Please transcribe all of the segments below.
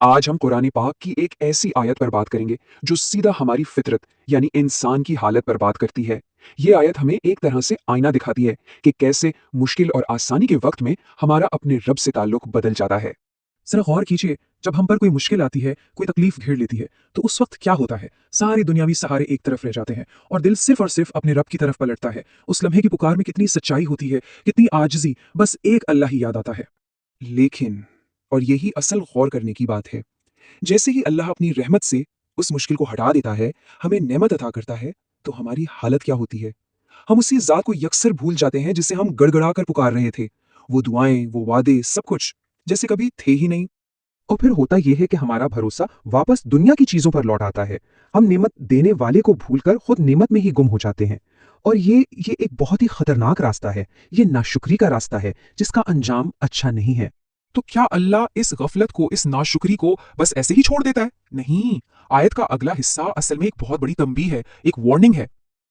آج ہم قرآن پاک کی ایک ایسی آیت پر بات کریں گے جو سیدھا ہماری فطرت یعنی انسان کی حالت پر بات کرتی ہے۔ یہ آیت ہمیں ایک طرح سے آئینہ دکھاتی ہے کہ کیسے مشکل اور آسانی کے وقت میں ہمارا اپنے رب سے تعلق بدل جاتا ہے۔ ذرا غور کیجیے، جب ہم پر کوئی مشکل آتی ہے، کوئی تکلیف گھیر لیتی ہے، تو اس وقت کیا ہوتا ہے؟ سارے دنیاوی سہارے ایک طرف رہ جاتے ہیں اور دل صرف اور صرف اپنے رب کی طرف پلٹتا ہے۔ اس لمحے کی پکار میں کتنی سچائی ہوتی ہے، کتنی عاجزی، بس ایک اللہ ہی یاد آتا ہے۔ لیکن اور یہی اصل غور کرنے کی بات ہے، جیسے ہی اللہ اپنی رحمت سے اس مشکل کو ہٹا دیتا ہے، ہمیں نعمت عطا کرتا ہے، تو ہماری حالت کیا ہوتی ہے؟ ہم اسی ذات کو یکسر بھول جاتے ہیں جسے ہم گڑ گڑا کر پکار رہے تھے۔ وہ دعائیں، وہ وعدے، سب کچھ جیسے کبھی تھے ہی نہیں۔ اور پھر ہوتا یہ ہے کہ ہمارا بھروسہ واپس دنیا کی چیزوں پر لوٹ آتا ہے۔ ہم نعمت دینے والے کو بھول کر خود نعمت میں ہی گم ہو جاتے ہیں۔ اور یہ ایک بہت ہی خطرناک راستہ ہے۔ یہ ناشکری کا راستہ ہے جس کا انجام اچھا نہیں ہے۔ تو کیا اللہ اس غفلت کو، اس ناشکری کو بس ایسے ہی چھوڑ دیتا ہے؟ نہیں، آیت کا اگلا حصہ اصل میں ایک بہت بڑی تنبیہ ہے، ایک وارننگ ہے۔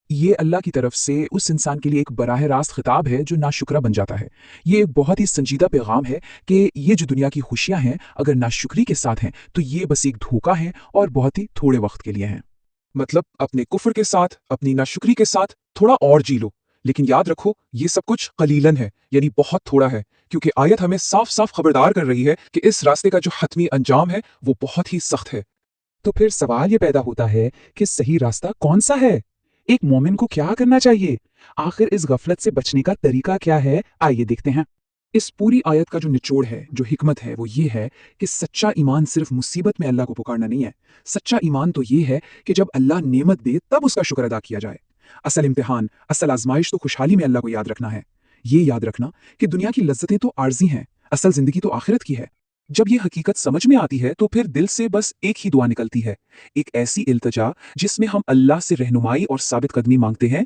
یہ اللہ کی طرف سے اس انسان کے لیے ایک براہ راست خطاب ہے جو ناشکرا بن جاتا ہے۔ یہ ایک بہت ہی سنجیدہ پیغام ہے کہ یہ جو دنیا کی خوشیاں ہیں، اگر ناشکری کے ساتھ ہیں تو یہ بس ایک دھوکہ ہے اور بہت ہی تھوڑے وقت کے لیے ہیں۔ مطلب اپنے کفر کے ساتھ، اپنی ناشکری کے ساتھ تھوڑا اور جی لو، لیکن یاد رکھو یہ سب کچھ قلیلاً ہے، یعنی بہت تھوڑا ہے، کیونکہ آیت ہمیں صاف صاف خبردار کر رہی ہے کہ اس راستے کا جو حتمی انجام ہے وہ بہت ہی سخت ہے۔ تو پھر سوال یہ پیدا ہوتا ہے کہ صحیح راستہ کون سا ہے؟ ایک مومن کو کیا کرنا چاہیے؟ آخر اس غفلت سے بچنے کا طریقہ کیا ہے؟ آئیے دیکھتے ہیں۔ اس پوری آیت کا جو نچوڑ ہے، جو حکمت ہے، وہ یہ ہے کہ سچا ایمان صرف مصیبت میں اللہ کو پکارنا نہیں ہے۔ سچا ایمان تو یہ ہے کہ جب اللہ نعمت دے تب اس کا شکر ادا کیا جائے۔ اصل امتحان، اصل آزمائش تو خوشحالی میں اللہ کو یاد رکھنا ہے۔ یہ یاد رکھنا کہ دنیا کی لذتیں تو عارضی ہیں، اصل زندگی تو آخرت کی ہے۔ جب یہ حقیقت سمجھ میں آتی ہے تو پھر دل سے بس ایک ہی دعا نکلتی ہے، ایک ایسی التجا جس میں ہم اللہ سے رہنمائی اور ثابت قدمی مانگتے ہیں۔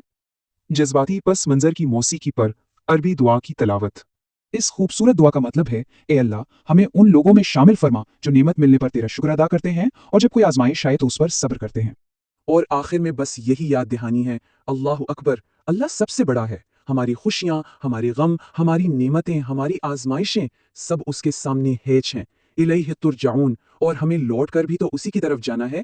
جذباتی پس منظر کی موسیقی پر عربی دعا کی تلاوت۔ اس خوبصورت دعا کا مطلب ہے، اے اللہ ہمیں ان لوگوں میں شامل فرما جو نعمت ملنے پر تیرا شکر ادا کرتے ہیں اور جب کوئی آزمائش آئے تو اس پر صبر کرتے ہیں۔ اور آخر میں بس یہی یاد دہانی ہے، اللہ اکبر، اللہ سب سے بڑا ہے۔ ہماری خوشیاں، ہمارے غم، ہماری نعمتیں، ہماری آزمائشیں سب اس کے سامنے ہیچ ہیں۔ الیہ ترجعون، اور ہمیں لوٹ کر بھی تو اسی کی طرف جانا ہے۔